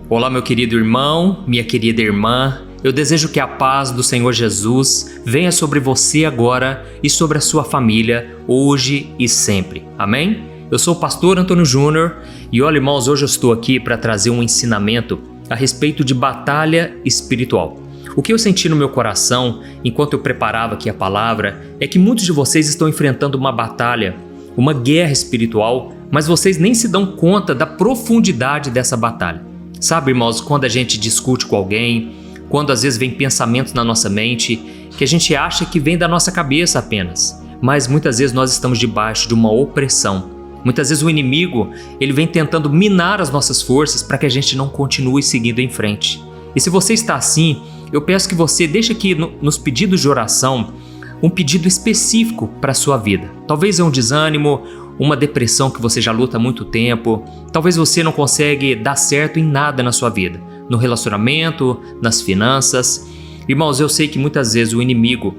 Olá, meu querido irmão, minha querida irmã. Eu desejo que a paz do Senhor Jesus venha sobre você agora e sobre a sua família, hoje e sempre. Amém? Eu sou o pastor Antônio Júnior e olha, irmãos, hoje eu estou aqui para trazer um ensinamento a respeito de batalha espiritual. O que eu senti no meu coração enquanto eu preparava aqui a palavra é que muitos de vocês estão enfrentando uma batalha, uma guerra espiritual, mas vocês nem se dão conta da profundidade dessa batalha. Sabe, irmãos, quando a gente discute com alguém, quando às vezes vem pensamentos na nossa mente que a gente acha que vem da nossa cabeça apenas, mas muitas vezes nós estamos debaixo de uma opressão. Muitas vezes o inimigo, ele vem tentando minar as nossas forças para que a gente não continue seguindo em frente. E se você está assim, eu peço que você deixe aqui nos pedidos de oração um pedido específico para a sua vida. Talvez é um desânimo, uma depressão que você já luta há muito tempo, talvez você não consegue dar certo em nada na sua vida, no relacionamento, nas finanças. Irmãos, eu sei que muitas vezes o inimigo,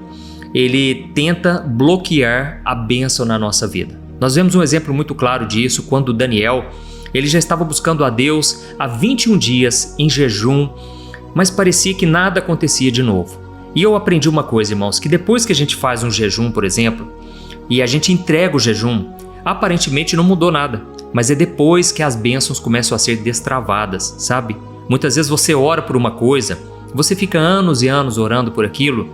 ele tenta bloquear a bênção na nossa vida. Nós vemos um exemplo muito claro disso quando Daniel, ele já estava buscando a Deus há 21 dias em jejum, mas parecia que nada acontecia de novo. E eu aprendi uma coisa, irmãos, que depois que a gente faz um jejum, por exemplo, e a gente entrega o jejum, aparentemente não mudou nada, mas é depois que as bênçãos começam a ser destravadas, sabe? Muitas vezes você ora por uma coisa, você fica anos e anos orando por aquilo,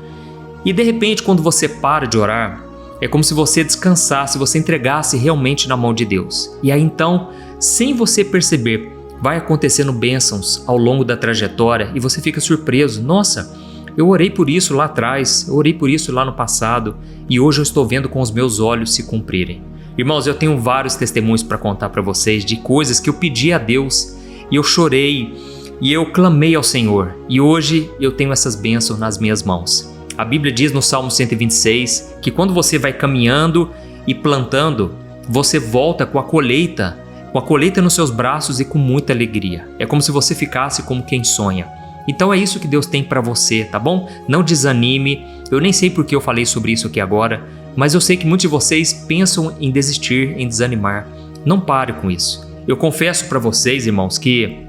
e de repente quando você para de orar, é como se você descansasse, você entregasse realmente na mão de Deus. E aí então, sem você perceber, vai acontecendo bênçãos ao longo da trajetória e você fica surpreso. Nossa, eu orei por isso lá atrás, eu orei por isso lá no passado e hoje eu estou vendo com os meus olhos se cumprirem. Irmãos, eu tenho vários testemunhos para contar para vocês de coisas que eu pedi a Deus e eu chorei e eu clamei ao Senhor e hoje eu tenho essas bênçãos nas minhas mãos. A Bíblia diz no Salmo 126 que quando você vai caminhando e plantando, você volta com a colheita nos seus braços e com muita alegria. É como se você ficasse como quem sonha. Então é isso que Deus tem para você, tá bom? Não desanime, eu nem sei por que eu falei sobre isso aqui agora, mas eu sei que muitos de vocês pensam em desistir, em desanimar. Não pare com isso. Eu confesso para vocês, irmãos, que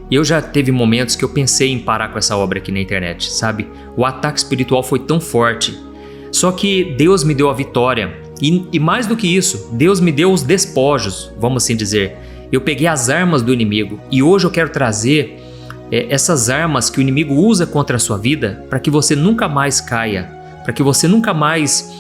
eu já teve momentos que eu pensei em parar com essa obra aqui na internet, sabe? O ataque espiritual foi tão forte. Só que Deus me deu a vitória. E mais do que isso, Deus me deu os despojos, vamos assim dizer. Eu peguei as armas do inimigo e hoje eu quero trazer essas armas que o inimigo usa contra a sua vida para que você nunca mais caia, para que você nunca mais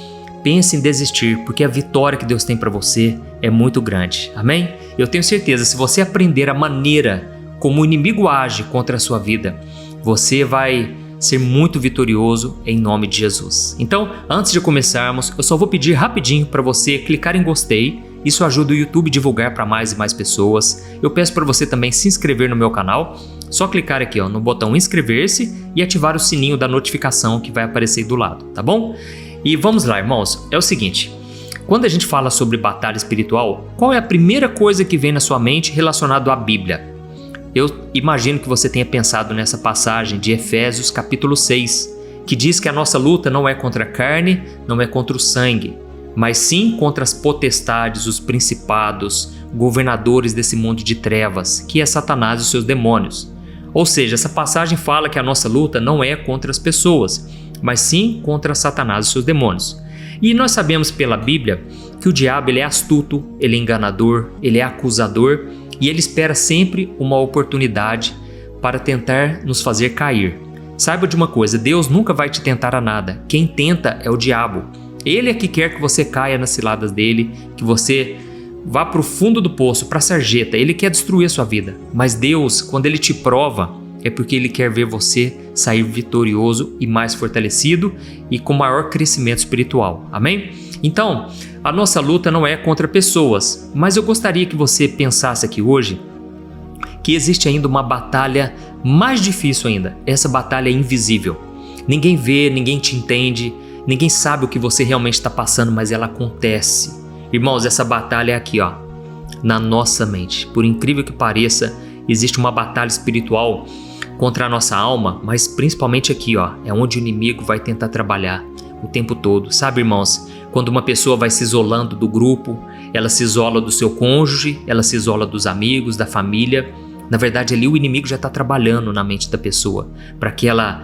pense em desistir, porque a vitória que Deus tem para você é muito grande. Amém? Eu tenho certeza, se você aprender a maneira como o inimigo age contra a sua vida, você vai ser muito vitorioso em nome de Jesus. Então, antes de começarmos, eu só vou pedir rapidinho para você clicar em gostei. Isso ajuda o YouTube a divulgar para mais e mais pessoas. Eu peço para você também se inscrever no meu canal. Só clicar aqui no botão inscrever-se e ativar o sininho da notificação que vai aparecer do lado, tá bom? E vamos lá, irmãos. É o seguinte, quando a gente fala sobre batalha espiritual, qual é a primeira coisa que vem na sua mente relacionada à Bíblia? Eu imagino que você tenha pensado nessa passagem de Efésios capítulo 6, que diz que a nossa luta não é contra a carne, não é contra o sangue, mas sim contra as potestades, os principados, governadores desse mundo de trevas, que é Satanás e os seus demônios. Ou seja, essa passagem fala que a nossa luta não é contra as pessoas, mas sim contra Satanás e seus demônios. E nós sabemos pela Bíblia que o diabo ele é astuto, ele é enganador, ele é acusador e ele espera sempre uma oportunidade para tentar nos fazer cair. Saiba de uma coisa, Deus nunca vai te tentar a nada. Quem tenta é o diabo. Ele é que quer que você caia nas ciladas dele, que você vá para o fundo do poço, para a sarjeta. Ele quer destruir a sua vida. Mas Deus, quando Ele te prova, é porque Ele quer ver você sair vitorioso e mais fortalecido e com maior crescimento espiritual. Amém? Então, a nossa luta não é contra pessoas, mas eu gostaria que você pensasse aqui hoje que existe ainda uma batalha mais difícil ainda. Essa batalha é invisível. Ninguém vê, ninguém te entende, ninguém sabe o que você realmente está passando, mas ela acontece. Irmãos, essa batalha é aqui, na nossa mente. Por incrível que pareça, existe uma batalha espiritual contra a nossa alma, mas principalmente aqui, é onde o inimigo vai tentar trabalhar o tempo todo. Sabe, irmãos, quando uma pessoa vai se isolando do grupo, ela se isola do seu cônjuge, ela se isola dos amigos, da família, Na verdade, ali o inimigo já está trabalhando na mente da pessoa para que ela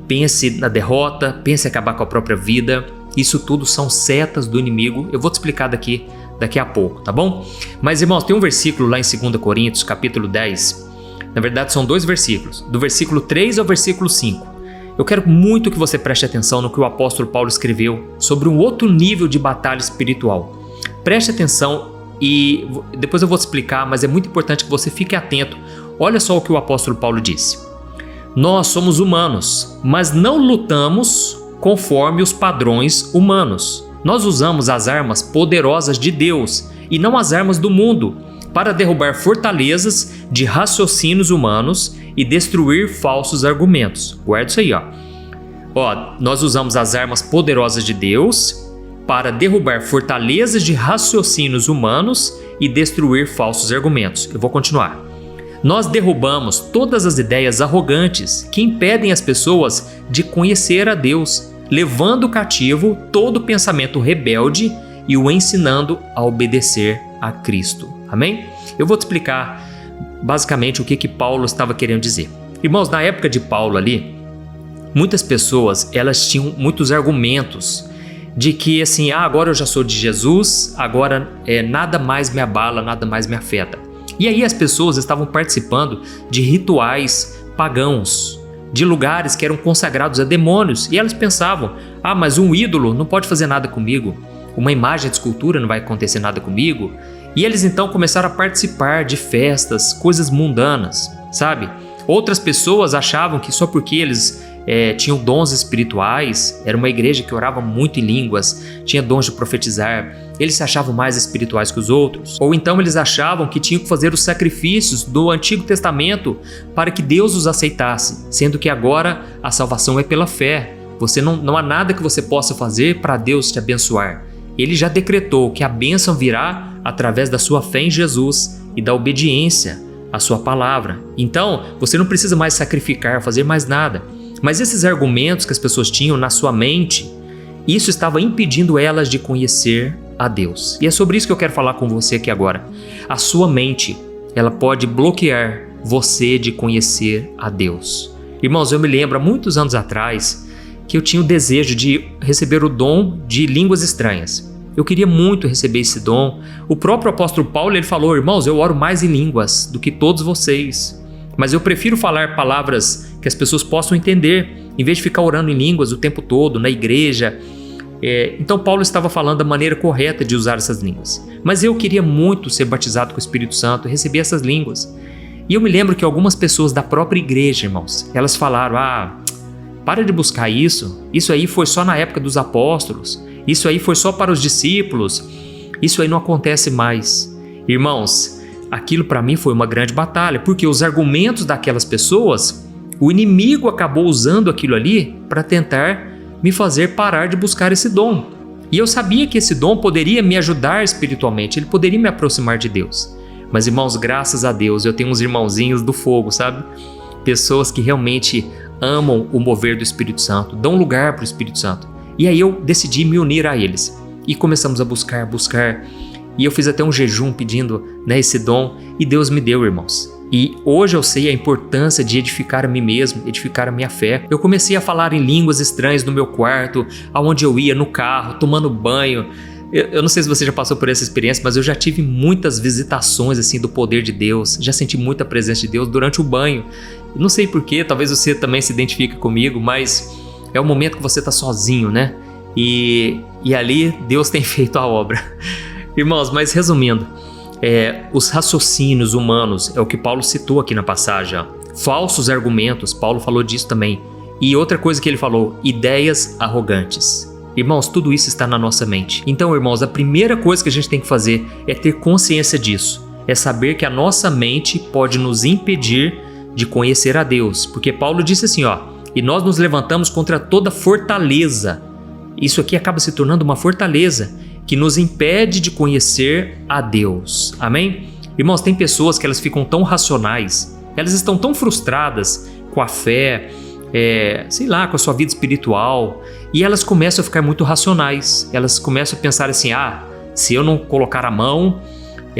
pense na derrota, pense em acabar com a própria vida. Isso tudo são setas do inimigo. Eu vou te explicar daqui a pouco, tá bom? Mas, irmãos, tem um versículo lá em 2 Coríntios, capítulo 10. Na verdade, são 2 versículos, do versículo 3 ao versículo 5. Eu quero muito que você preste atenção no que o apóstolo Paulo escreveu sobre um outro nível de batalha espiritual. Preste atenção e depois eu vou te explicar, mas é muito importante que você fique atento. Olha só o que o apóstolo Paulo disse. Nós somos humanos, mas não lutamos conforme os padrões humanos. Nós usamos as armas poderosas de Deus e não as armas do mundo para derrubar fortalezas de raciocínios humanos e destruir falsos argumentos. Guarda isso aí, ó. Nós usamos as armas poderosas de Deus para derrubar fortalezas de raciocínios humanos e destruir falsos argumentos. Eu vou continuar. Nós derrubamos todas as ideias arrogantes que impedem as pessoas de conhecer a Deus, levando cativo todo pensamento rebelde e o ensinando a obedecer a Cristo. Amém? Eu vou te explicar basicamente o que Paulo estava querendo dizer. Irmãos, na época de Paulo ali, muitas pessoas elas tinham muitos argumentos de que assim, agora eu já sou de Jesus, agora nada mais me abala, nada mais me afeta. E aí as pessoas estavam participando de rituais pagãos, de lugares que eram consagrados a demônios, e elas pensavam, mas um ídolo não pode fazer nada comigo, uma imagem de escultura não vai acontecer nada comigo. E eles então começaram a participar de festas, coisas mundanas, sabe? Outras pessoas achavam que só porque eles tinham dons espirituais, era uma igreja que orava muito em línguas, tinha dons de profetizar, eles se achavam mais espirituais que os outros. Ou então eles achavam que tinham que fazer os sacrifícios do Antigo Testamento para que Deus os aceitasse, sendo que agora a salvação é pela fé. Não há nada que você possa fazer para Deus te abençoar. Ele já decretou que a bênção virá através da sua fé em Jesus e da obediência à sua palavra. Então, você não precisa mais sacrificar, fazer mais nada. Mas esses argumentos que as pessoas tinham na sua mente, isso estava impedindo elas de conhecer a Deus. E é sobre isso que eu quero falar com você aqui agora. A sua mente, ela pode bloquear você de conhecer a Deus. Irmãos, eu me lembro há muitos anos atrás que eu tinha o desejo de receber o dom de línguas estranhas. Eu queria muito receber esse dom. O próprio apóstolo Paulo, ele falou, irmãos, eu oro mais em línguas do que todos vocês. Mas eu prefiro falar palavras que as pessoas possam entender, em vez de ficar orando em línguas o tempo todo, na igreja. Então Paulo estava falando da maneira correta de usar essas línguas. Mas eu queria muito ser batizado com o Espírito Santo e receber essas línguas. E eu me lembro que algumas pessoas da própria igreja, irmãos, elas falaram, para de buscar isso aí foi só na época dos apóstolos, isso aí foi só para os discípulos, isso aí não acontece mais. Irmãos, aquilo para mim foi uma grande batalha, porque os argumentos daquelas pessoas, o inimigo acabou usando aquilo ali para tentar me fazer parar de buscar esse dom. E eu sabia que esse dom poderia me ajudar espiritualmente, ele poderia me aproximar de Deus. Mas, irmãos, graças a Deus, eu tenho uns irmãozinhos do fogo, sabe? Pessoas que realmente amam o mover do Espírito Santo, dão lugar para o Espírito Santo. E aí eu decidi me unir a eles. E começamos a buscar. E eu fiz até um jejum pedindo esse dom, e Deus me deu, irmãos. E hoje eu sei a importância de edificar a mim mesmo, edificar a minha fé. Eu comecei a falar em línguas estranhas no meu quarto, aonde eu ia, no carro, tomando banho. Eu não sei se você já passou por essa experiência, mas eu já tive muitas visitações assim do poder de Deus, já senti muita presença de Deus durante o banho. Eu não sei porquê, talvez você também se identifique comigo, mas é o momento que você está sozinho, né? E ali Deus tem feito a obra. Irmãos, mas resumindo, os raciocínios humanos é o que Paulo citou aqui na passagem. Falsos argumentos, Paulo falou disso também. E outra coisa que ele falou, ideias arrogantes. Irmãos, tudo isso está na nossa mente. Então, irmãos, a primeira coisa que a gente tem que fazer é ter consciência disso. É saber que a nossa mente pode nos impedir de conhecer a Deus. Porque Paulo disse assim, e nós nos levantamos contra toda fortaleza. Isso aqui acaba se tornando uma fortaleza que nos impede de conhecer a Deus. Amém? Irmãos, tem pessoas que elas ficam tão racionais, elas estão tão frustradas com a fé, com a sua vida espiritual, e elas começam a ficar muito racionais. Elas começam a pensar assim, se eu não colocar a mão,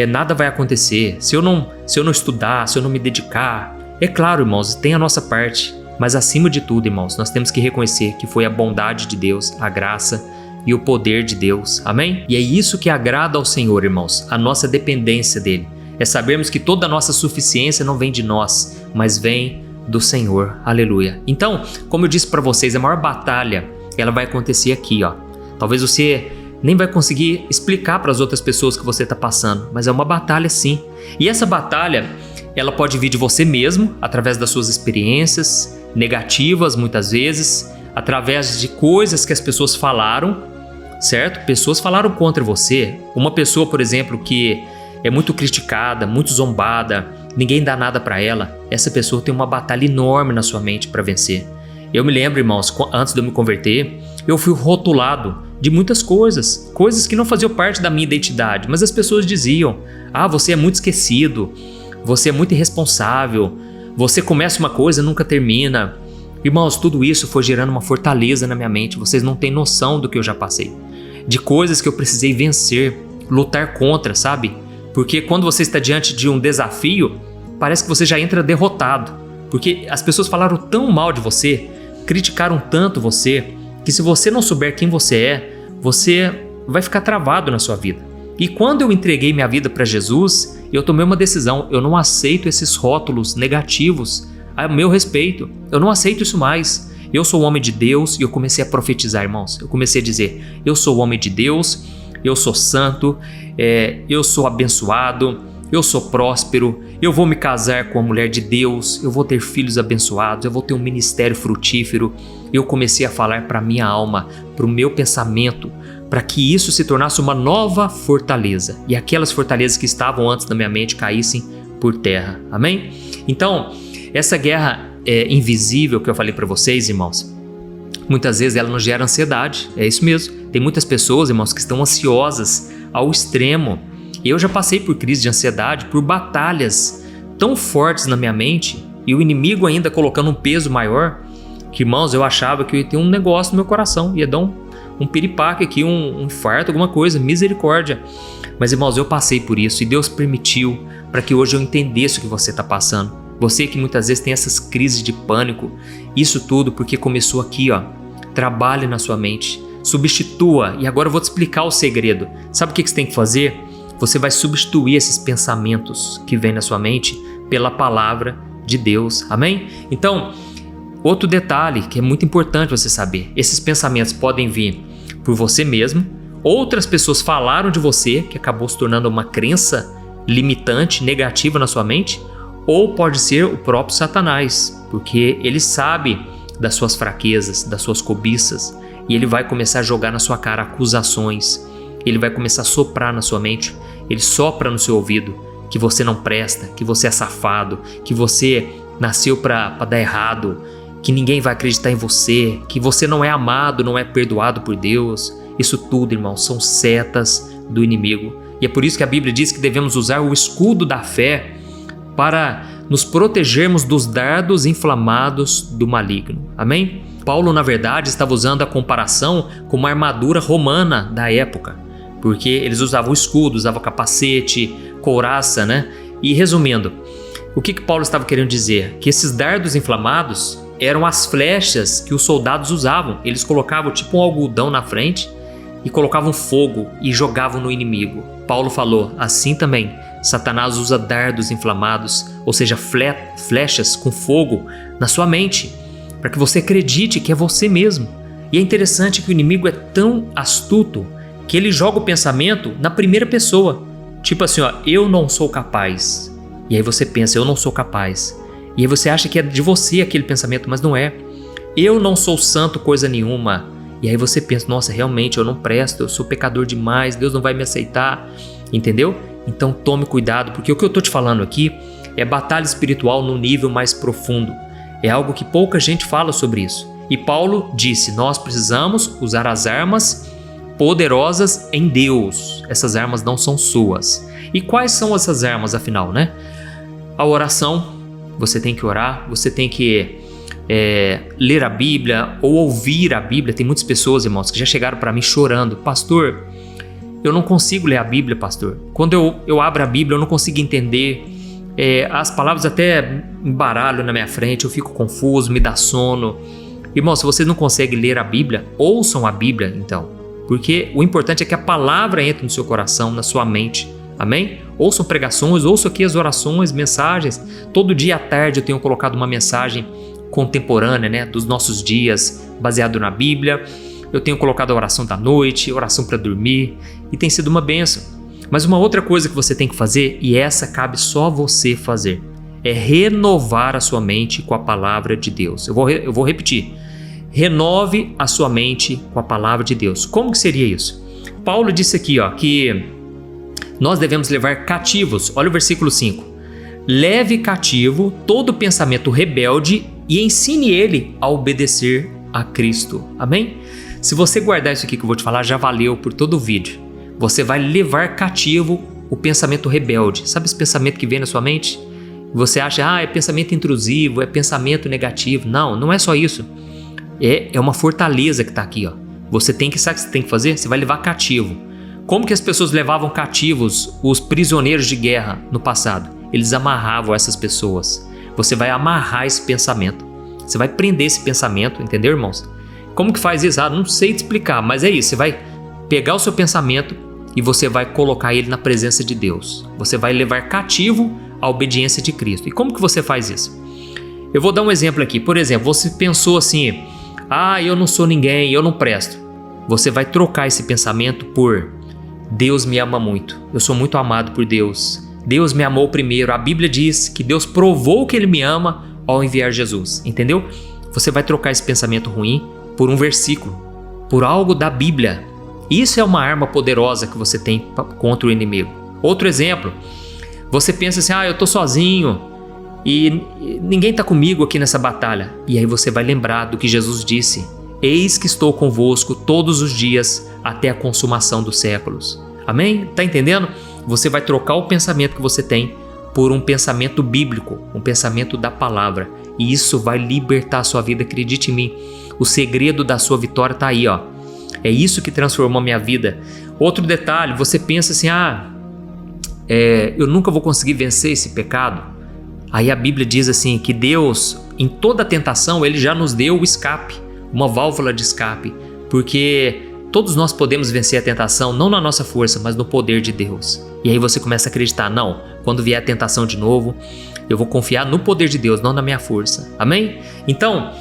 nada vai acontecer. Se eu não estudar, se eu não me dedicar. É claro, irmãos, tem a nossa parte. Mas acima de tudo, irmãos, nós temos que reconhecer que foi a bondade de Deus, a graça e o poder de Deus. Amém? E é isso que agrada ao Senhor, irmãos, a nossa dependência dele. É sabermos que toda a nossa suficiência não vem de nós, mas vem do Senhor. Aleluia. Então, como eu disse para vocês, a maior batalha, ela vai acontecer aqui, ó. Talvez você nem vai conseguir explicar para as outras pessoas que você está passando, mas é uma batalha sim. E essa batalha, ela pode vir de você mesmo, através das suas experiências negativas, muitas vezes, através de coisas que as pessoas falaram, certo? Pessoas falaram contra você. Uma pessoa, por exemplo, que é muito criticada, muito zombada, ninguém dá nada para ela, essa pessoa tem uma batalha enorme na sua mente para vencer. Eu me lembro, irmãos, antes de eu me converter, eu fui rotulado de muitas coisas que não faziam parte da minha identidade, mas as pessoas diziam: ah, você é muito esquecido, você é muito irresponsável, você começa uma coisa e nunca termina. Irmãos, tudo isso foi gerando uma fortaleza na minha mente. Vocês não têm noção do que eu já passei, de coisas que eu precisei vencer, lutar contra, sabe? Porque quando você está diante de um desafio, parece que você já entra derrotado, porque as pessoas falaram tão mal de você, criticaram tanto você, que se você não souber quem você é, você vai ficar travado na sua vida. E quando eu entreguei minha vida para Jesus, eu tomei uma decisão: eu não aceito esses rótulos negativos a meu respeito, eu não aceito isso mais. Eu sou o homem de Deus, e eu comecei a profetizar, irmãos. Eu comecei a dizer: eu sou o homem de Deus, eu sou santo, eu sou abençoado, eu sou próspero, eu vou me casar com a mulher de Deus, eu vou ter filhos abençoados, eu vou ter um ministério frutífero. Eu comecei a falar para a minha alma, para o meu pensamento, para que isso se tornasse uma nova fortaleza, e aquelas fortalezas que estavam antes na minha mente caíssem por terra. Amém? Então, essa guerra invisível que eu falei para vocês, irmãos, muitas vezes ela nos gera ansiedade. É isso mesmo. Tem muitas pessoas, irmãos, que estão ansiosas ao extremo. Eu já passei por crise de ansiedade, por batalhas tão fortes na minha mente, e o inimigo ainda colocando um peso maior, que, irmãos, eu achava que eu ia ter um negócio no meu coração, ia dar um piripaque aqui, um infarto, alguma coisa, misericórdia. Mas, irmãos, eu passei por isso, e Deus permitiu para que hoje eu entendesse o que você está passando. Você que muitas vezes tem essas crises de pânico, isso tudo porque começou aqui, ó. Trabalhe na sua mente, substitua, e agora eu vou te explicar o segredo. Sabe o que você tem que fazer? Você vai substituir esses pensamentos que vêm na sua mente pela palavra de Deus. Amém? Então, outro detalhe que é muito importante você saber: esses pensamentos podem vir por você mesmo, outras pessoas falaram de você, que acabou se tornando uma crença limitante, negativa na sua mente, ou pode ser o próprio Satanás, porque ele sabe das suas fraquezas, das suas cobiças, e ele vai começar a jogar na sua cara acusações, ele vai começar a soprar na sua mente, ele sopra no seu ouvido que você não presta, que você é safado, que você nasceu para dar errado, que ninguém vai acreditar em você, que você não é amado, não é perdoado por Deus. Isso tudo, irmãos, são setas do inimigo. E é por isso que a Bíblia diz que devemos usar o escudo da fé para nos protegermos dos dardos inflamados do maligno. Amém? Paulo, na verdade, estava usando a comparação com uma armadura romana da época, porque eles usavam o escudo, usavam capacete, couraça, né? E resumindo, o que Paulo estava querendo dizer? Que esses dardos inflamados eram as flechas que os soldados usavam. Eles colocavam tipo um algodão na frente e colocavam fogo e jogavam no inimigo. Paulo falou: assim também Satanás usa dardos inflamados, ou seja, flechas com fogo na sua mente, para que você acredite que é você mesmo. E é interessante que o inimigo é tão astuto que ele joga o pensamento na primeira pessoa. Tipo assim, ó, eu não sou capaz. E aí você pensa, eu não sou capaz. E aí você acha que é de você aquele pensamento, mas não é. Eu não sou santo coisa nenhuma. E aí você pensa, nossa, realmente eu não presto, eu sou pecador demais, Deus não vai me aceitar. Entendeu? Então tome cuidado, porque o que eu estou te falando aqui é batalha espiritual no nível mais profundo. É algo que pouca gente fala sobre isso. E Paulo disse, nós precisamos usar as armas poderosas em Deus. Essas armas não são suas. E quais são essas armas, afinal, né? A oração, você tem que orar, você tem que ler a Bíblia ou ouvir a Bíblia. Tem muitas pessoas, irmãos, que já chegaram para mim chorando, pastor, eu não consigo ler a Bíblia, pastor. Quando eu abro a Bíblia, eu não consigo entender. As palavras até embaralham na minha frente, eu fico confuso, me dá sono. Irmão, se você não consegue ler a Bíblia, ouçam a Bíblia então. Porque o importante é que a palavra entre no seu coração, na sua mente. Amém? Ouçam pregações, ouçam aqui as orações, mensagens. Todo dia à tarde eu tenho colocado uma mensagem contemporânea, né, dos nossos dias, baseado na Bíblia. Eu tenho colocado a oração da noite, oração para dormir, e tem sido uma bênção. Mas uma outra coisa que você tem que fazer, e essa cabe só você fazer, é renovar a sua mente com a palavra de Deus. Eu vou repetir. Renove a sua mente com a palavra de Deus. Como que seria isso? Paulo disse aqui, que nós devemos levar cativos. Olha o versículo 5. Leve cativo todo pensamento rebelde e ensine ele a obedecer a Cristo. Amém? Se você guardar isso aqui que eu vou te falar, já valeu por todo o vídeo. Você vai levar cativo o pensamento rebelde. Sabe esse pensamento que vem na sua mente? Você acha, é pensamento intrusivo, é pensamento negativo. Não, não é só isso. É uma fortaleza que está aqui. Você tem que, sabe o que você tem que fazer? Você vai levar cativo. Como que as pessoas levavam cativos os prisioneiros de guerra no passado? Eles amarravam essas pessoas. Você vai amarrar esse pensamento. Você vai prender esse pensamento, entendeu, irmãos? Como que faz isso? Não sei te explicar, mas é isso. Você vai pegar o seu pensamento e você vai colocar ele na presença de Deus. Você vai levar cativo a obediência de Cristo. E como que você faz isso? Eu vou dar um exemplo aqui. Por exemplo, você pensou assim, eu não sou ninguém, eu não presto. Você vai trocar esse pensamento por Deus me ama muito, eu sou muito amado por Deus. Deus me amou primeiro. A Bíblia diz que Deus provou que Ele me ama ao enviar Jesus. Entendeu? Você vai trocar esse pensamento ruim por um versículo, por algo da Bíblia. Isso é uma arma poderosa que você tem contra o inimigo. Outro exemplo, você pensa assim, eu tô sozinho e ninguém tá comigo aqui nessa batalha. E aí você vai lembrar do que Jesus disse: eis que estou convosco todos os dias até a consumação dos séculos. Amém? Tá entendendo? Você vai trocar o pensamento que você tem por um pensamento bíblico, um pensamento da palavra. E isso vai libertar a sua vida, acredite em mim. O segredo da sua vitória tá aí, É isso que transformou a minha vida. Outro detalhe, você pensa assim, eu nunca vou conseguir vencer esse pecado. Aí a Bíblia diz assim, que Deus, em toda tentação, Ele já nos deu o escape, uma válvula de escape, porque todos nós podemos vencer a tentação, não na nossa força, mas no poder de Deus. E aí você começa a acreditar, não, quando vier a tentação de novo, eu vou confiar no poder de Deus, não na minha força. Amém? Então,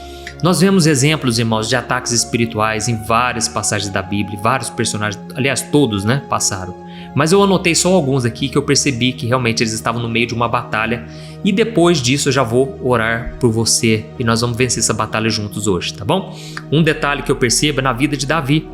nós vemos exemplos, irmãos, de ataques espirituais em várias passagens da Bíblia, vários personagens, aliás, todos, passaram. Mas eu anotei só alguns aqui que eu percebi que realmente eles estavam no meio de uma batalha. E depois disso eu já vou orar por você e nós vamos vencer essa batalha juntos hoje, tá bom? Um detalhe que eu percebo é na vida de Davi.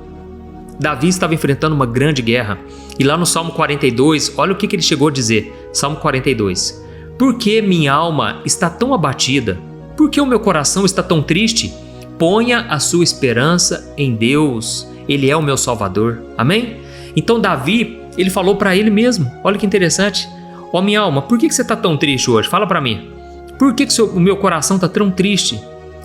Davi estava enfrentando uma grande guerra. E lá no Salmo 42, olha o que ele chegou a dizer. Salmo 42. Por que minha alma está tão abatida? Por que o meu coração está tão triste? Ponha a sua esperança em Deus. Ele é o meu Salvador. Amém? Então Davi, ele falou para ele mesmo. Olha que interessante. Minha alma, por que você está tão triste hoje? Fala para mim. Por que o meu coração está tão triste?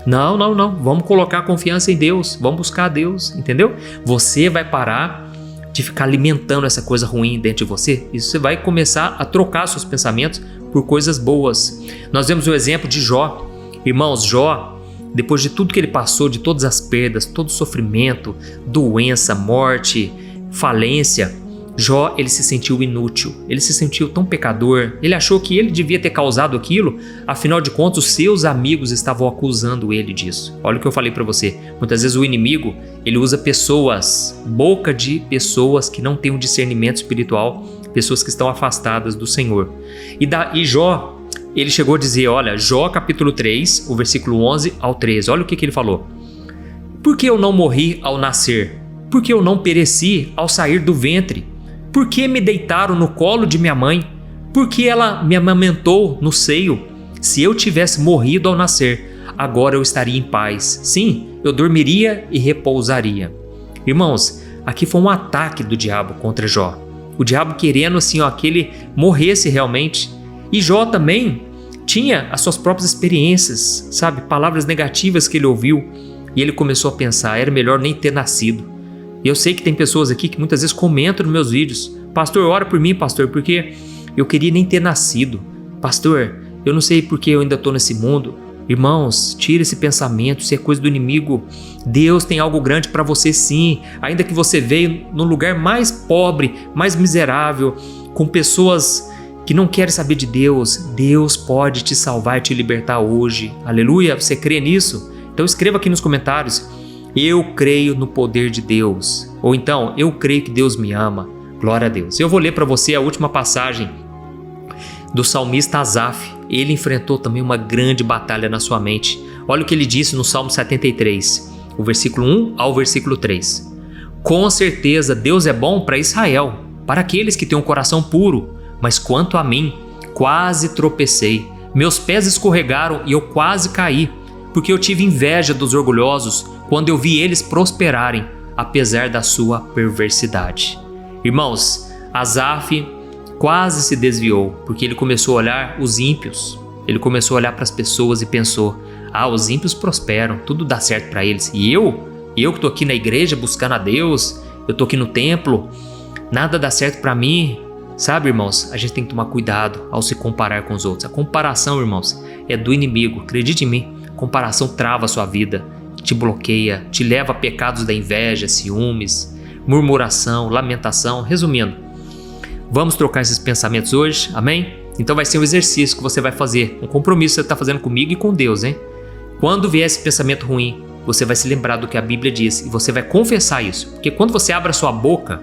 Não. Vamos colocar a confiança em Deus. Vamos buscar a Deus. Entendeu? Você vai parar de ficar alimentando essa coisa ruim dentro de você. E você vai começar a trocar seus pensamentos por coisas boas. Nós vemos o exemplo de Jó. Irmãos, Jó, depois de tudo que ele passou, de todas as perdas, todo o sofrimento, doença, morte, falência, Jó, ele se sentiu inútil, ele se sentiu tão pecador, ele achou que ele devia ter causado aquilo, afinal de contas os seus amigos estavam acusando ele disso. Olha o que eu falei para você, muitas vezes o inimigo, ele usa pessoas, boca de pessoas que não têm um discernimento espiritual, pessoas que estão afastadas do Senhor. E Jó, ele chegou a dizer, olha, Jó capítulo 3, o versículo 11 ao 13, olha o que ele falou. Por que eu não morri ao nascer? Por que eu não pereci ao sair do ventre? Por que me deitaram no colo de minha mãe? Por que ela me amamentou no seio? Se eu tivesse morrido ao nascer, agora eu estaria em paz. Sim, eu dormiria e repousaria. Irmãos, aqui foi um ataque do diabo contra Jó. O diabo querendo assim, que ele morresse realmente. E Jó também tinha as suas próprias experiências, sabe? Palavras negativas que ele ouviu. E ele começou a pensar, era melhor nem ter nascido. E eu sei que tem pessoas aqui que muitas vezes comentam nos meus vídeos: pastor, ora por mim, pastor, porque eu queria nem ter nascido. Pastor, eu não sei porque eu ainda estou nesse mundo. Irmãos, tira esse pensamento, isso é coisa do inimigo. Deus tem algo grande para você sim, ainda que você veio num lugar mais pobre, mais miserável, com pessoas que não querem saber de Deus. Deus pode te salvar e te libertar hoje. Aleluia, você crê nisso? Então escreva aqui nos comentários: eu creio no poder de Deus. Ou então, eu creio que Deus me ama. Glória a Deus. Eu vou ler para você a última passagem do salmista Asaf. Ele enfrentou também uma grande batalha na sua mente. Olha o que ele disse no Salmo 73, o versículo 1 ao versículo 3. Com certeza Deus é bom para Israel, para aqueles que têm um coração puro, mas quanto a mim, quase tropecei. Meus pés escorregaram e eu quase caí, porque eu tive inveja dos orgulhosos quando eu vi eles prosperarem, apesar da sua perversidade. Irmãos, Asaf quase se desviou, porque ele começou a olhar os ímpios. Ele começou a olhar para as pessoas e pensou: os ímpios prosperam, tudo dá certo para eles. E eu que estou aqui na igreja buscando a Deus, eu estou aqui no templo, nada dá certo para mim. Sabe, irmãos, a gente tem que tomar cuidado ao se comparar com os outros. A comparação, irmãos, é do inimigo. Acredite em mim, comparação trava a sua vida, te bloqueia, te leva a pecados da inveja, ciúmes, murmuração, lamentação. Resumindo, vamos trocar esses pensamentos hoje, amém? Então vai ser um exercício que você vai fazer, um compromisso que você está fazendo comigo e com Deus, hein? Quando vier esse pensamento ruim, você vai se lembrar do que a Bíblia diz e você vai confessar isso. Porque quando você abre a sua boca,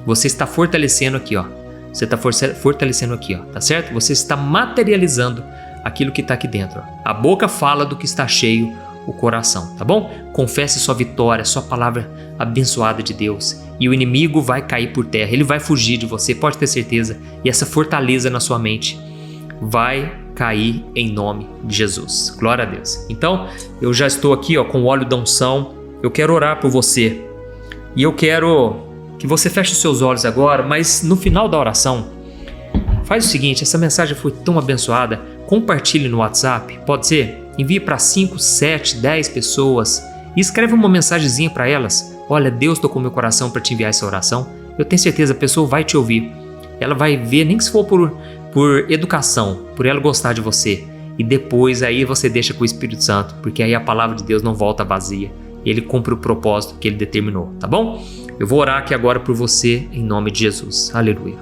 você está fortalecendo aqui, ó. Você está fortalecendo aqui, ó, tá certo? Você está materializando aquilo que está aqui dentro, ó. A boca fala do que está cheio o coração, tá bom? Confesse sua vitória, sua palavra abençoada de Deus, e o inimigo vai cair por terra, ele vai fugir de você, pode ter certeza, e essa fortaleza na sua mente vai cair em nome de Jesus. Glória a Deus. Então, eu já estou aqui, ó, com o óleo da unção. Eu quero orar por você, e eu quero que você feche os seus olhos agora, mas no final da oração, faz o seguinte: essa mensagem foi tão abençoada, compartilhe no WhatsApp, pode ser? Envie para 5, 7, 10 pessoas e escreve uma mensagenzinha para elas. Olha, Deus tocou meu coração para te enviar essa oração. Eu tenho certeza, a pessoa vai te ouvir. Ela vai ver, nem que se for por educação, por ela gostar de você. E depois aí você deixa com o Espírito Santo, porque aí a palavra de Deus não volta vazia. Ele cumpre o propósito que ele determinou, tá bom? Eu vou orar aqui agora por você em nome de Jesus. Aleluia.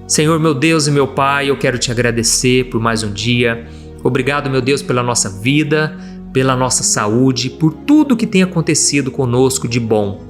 Senhor, meu Deus e meu Pai, eu quero te agradecer por mais um dia. Obrigado, meu Deus, pela nossa vida, pela nossa saúde, por tudo que tem acontecido conosco de bom.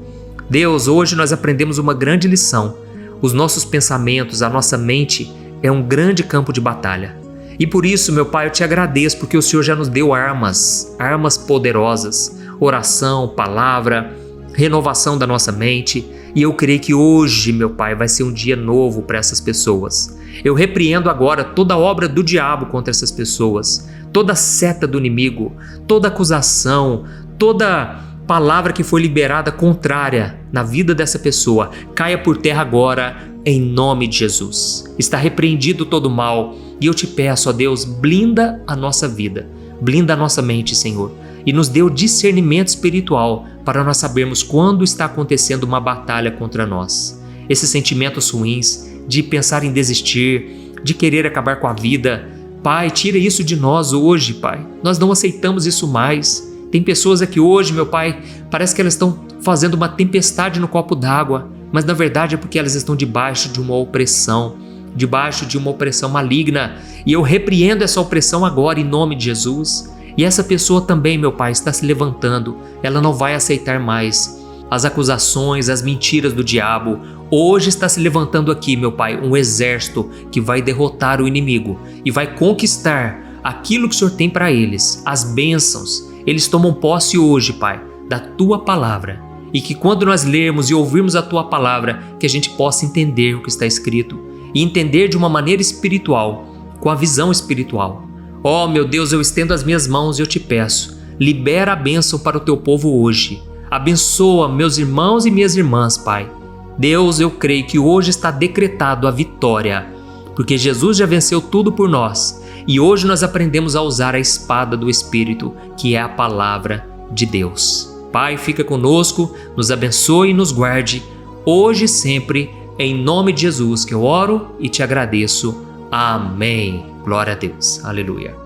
Deus, hoje nós aprendemos uma grande lição. Os nossos pensamentos, a nossa mente é um grande campo de batalha. E por isso, meu Pai, eu te agradeço porque o Senhor já nos deu armas poderosas, oração, palavra, renovação da nossa mente. E eu creio que hoje, meu Pai, vai ser um dia novo para essas pessoas. Eu repreendo agora toda obra do diabo contra essas pessoas, toda seta do inimigo, toda acusação, toda palavra que foi liberada contrária na vida dessa pessoa, caia por terra agora em nome de Jesus. Está repreendido todo mal e eu te peço, ó Deus, blinda a nossa vida, blinda a nossa mente, Senhor, e nos dê o discernimento espiritual para nós sabermos quando está acontecendo uma batalha contra nós. Esses sentimentos ruins de pensar em desistir, de querer acabar com a vida, Pai, tira isso de nós hoje, Pai. Nós não aceitamos isso mais. Tem pessoas aqui hoje, meu Pai, parece que elas estão fazendo uma tempestade no copo d'água, mas na verdade é porque elas estão debaixo de uma opressão maligna. E eu repreendo essa opressão agora em nome de Jesus. E essa pessoa também, meu Pai, está se levantando. Ela não vai aceitar mais as acusações, as mentiras do diabo. Hoje está se levantando aqui, meu Pai, um exército que vai derrotar o inimigo e vai conquistar aquilo que o Senhor tem para eles, as bênçãos. Eles tomam posse hoje, Pai, da Tua Palavra. E que quando nós lermos e ouvirmos a Tua Palavra, que a gente possa entender o que está escrito e entender de uma maneira espiritual, com a visão espiritual. Ó, meu Deus, eu estendo as minhas mãos e eu te peço, libera a bênção para o Teu povo hoje. Abençoa meus irmãos e minhas irmãs, Pai. Deus, eu creio que hoje está decretado a vitória, porque Jesus já venceu tudo por nós. E hoje nós aprendemos a usar a espada do Espírito, que é a palavra de Deus. Pai, fica conosco, nos abençoe e nos guarde, hoje e sempre, em nome de Jesus que eu oro e te agradeço. Amém. Glória a Deus. Aleluia.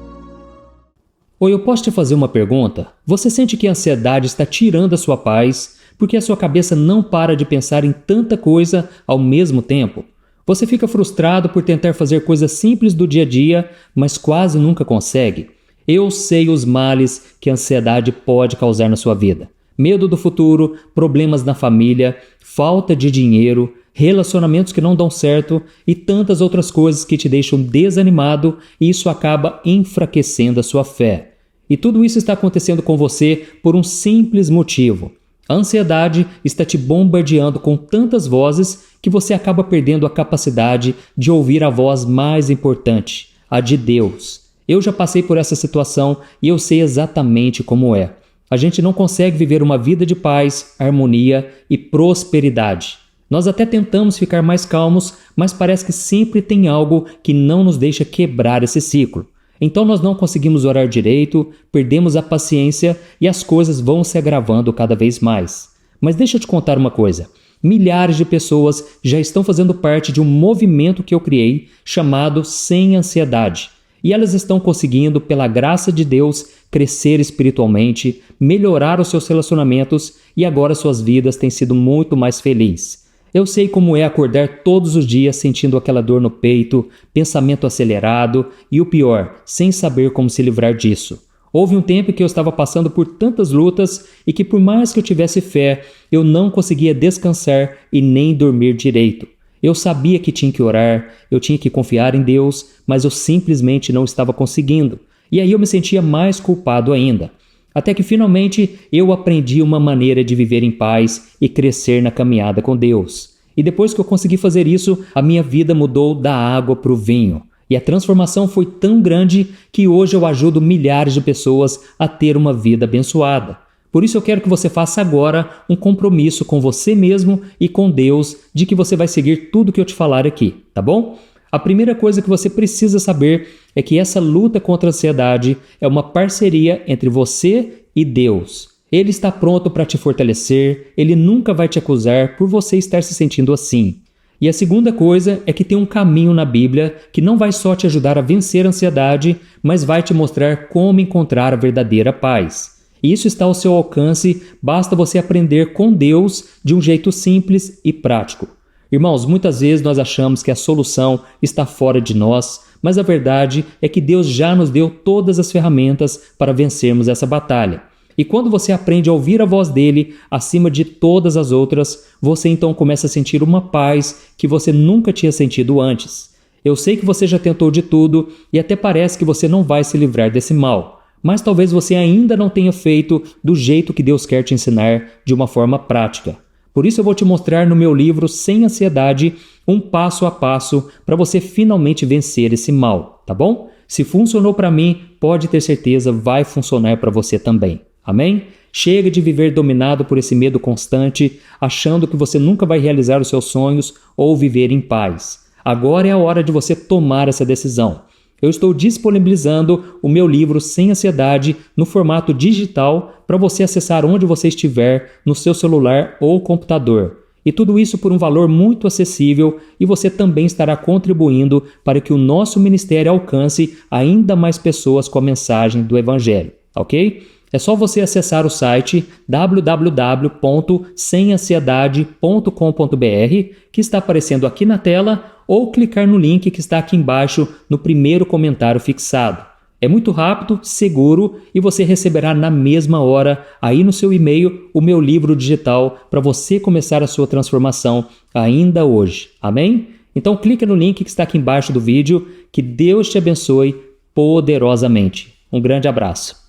Oi, eu posso te fazer uma pergunta? Você sente que a ansiedade está tirando a sua paz porque a sua cabeça não para de pensar em tanta coisa ao mesmo tempo? Você fica frustrado por tentar fazer coisas simples do dia a dia, mas quase nunca consegue? Eu sei os males que a ansiedade pode causar na sua vida. Medo do futuro, problemas na família, falta de dinheiro, relacionamentos que não dão certo e tantas outras coisas que te deixam desanimado, e isso acaba enfraquecendo a sua fé. E tudo isso está acontecendo com você por um simples motivo. A ansiedade está te bombardeando com tantas vozes que você acaba perdendo a capacidade de ouvir a voz mais importante, a de Deus. Eu já passei por essa situação e eu sei exatamente como é. A gente não consegue viver uma vida de paz, harmonia e prosperidade. Nós até tentamos ficar mais calmos, mas parece que sempre tem algo que não nos deixa quebrar esse ciclo. Então nós não conseguimos orar direito, perdemos a paciência e as coisas vão se agravando cada vez mais. Mas deixa eu te contar uma coisa. Milhares de pessoas já estão fazendo parte de um movimento que eu criei chamado Sem Ansiedade. E elas estão conseguindo, pela graça de Deus, crescer espiritualmente, melhorar os seus relacionamentos e agora suas vidas têm sido muito mais felizes. Eu sei como é acordar todos os dias sentindo aquela dor no peito, pensamento acelerado e o pior, sem saber como se livrar disso. Houve um tempo que eu estava passando por tantas lutas e que por mais que eu tivesse fé, eu não conseguia descansar e nem dormir direito. Eu sabia que tinha que orar, eu tinha que confiar em Deus, mas eu simplesmente não estava conseguindo. E aí eu me sentia mais culpado ainda. Até que finalmente eu aprendi uma maneira de viver em paz e crescer na caminhada com Deus. E depois que eu consegui fazer isso, a minha vida mudou da água para o vinho. E a transformação foi tão grande que hoje eu ajudo milhares de pessoas a ter uma vida abençoada. Por isso eu quero que você faça agora um compromisso com você mesmo e com Deus de que você vai seguir tudo que eu te falar aqui, tá bom? A primeira coisa que você precisa saber é que essa luta contra a ansiedade é uma parceria entre você e Deus. Ele está pronto para te fortalecer, ele nunca vai te acusar por você estar se sentindo assim. E a segunda coisa é que tem um caminho na Bíblia que não vai só te ajudar a vencer a ansiedade, mas vai te mostrar como encontrar a verdadeira paz. E isso está ao seu alcance, basta você aprender com Deus de um jeito simples e prático. Irmãos, muitas vezes nós achamos que a solução está fora de nós, mas a verdade é que Deus já nos deu todas as ferramentas para vencermos essa batalha. E quando você aprende a ouvir a voz dele acima de todas as outras, você então começa a sentir uma paz que você nunca tinha sentido antes. Eu sei que você já tentou de tudo e até parece que você não vai se livrar desse mal. Mas talvez você ainda não tenha feito do jeito que Deus quer te ensinar, de uma forma prática. Por isso eu vou te mostrar no meu livro Sem Ansiedade um passo a passo para você finalmente vencer esse mal, tá bom? Se funcionou para mim, pode ter certeza vai funcionar para você também. Amém? Chega de viver dominado por esse medo constante, achando que você nunca vai realizar os seus sonhos ou viver em paz. Agora é a hora de você tomar essa decisão. Eu estou disponibilizando o meu livro Sem Ansiedade no formato digital para você acessar onde você estiver, no seu celular ou computador. E tudo isso por um valor muito acessível, e você também estará contribuindo para que o nosso ministério alcance ainda mais pessoas com a mensagem do Evangelho, ok? É só você acessar o site www.semansiedade.com.br, que está aparecendo aqui na tela, ou clicar no link que está aqui embaixo no primeiro comentário fixado. É muito rápido, seguro e você receberá na mesma hora, aí no seu e-mail, o meu livro digital para você começar a sua transformação ainda hoje. Amém? Então clica no link que está aqui embaixo do vídeo. Que Deus te abençoe poderosamente. Um grande abraço.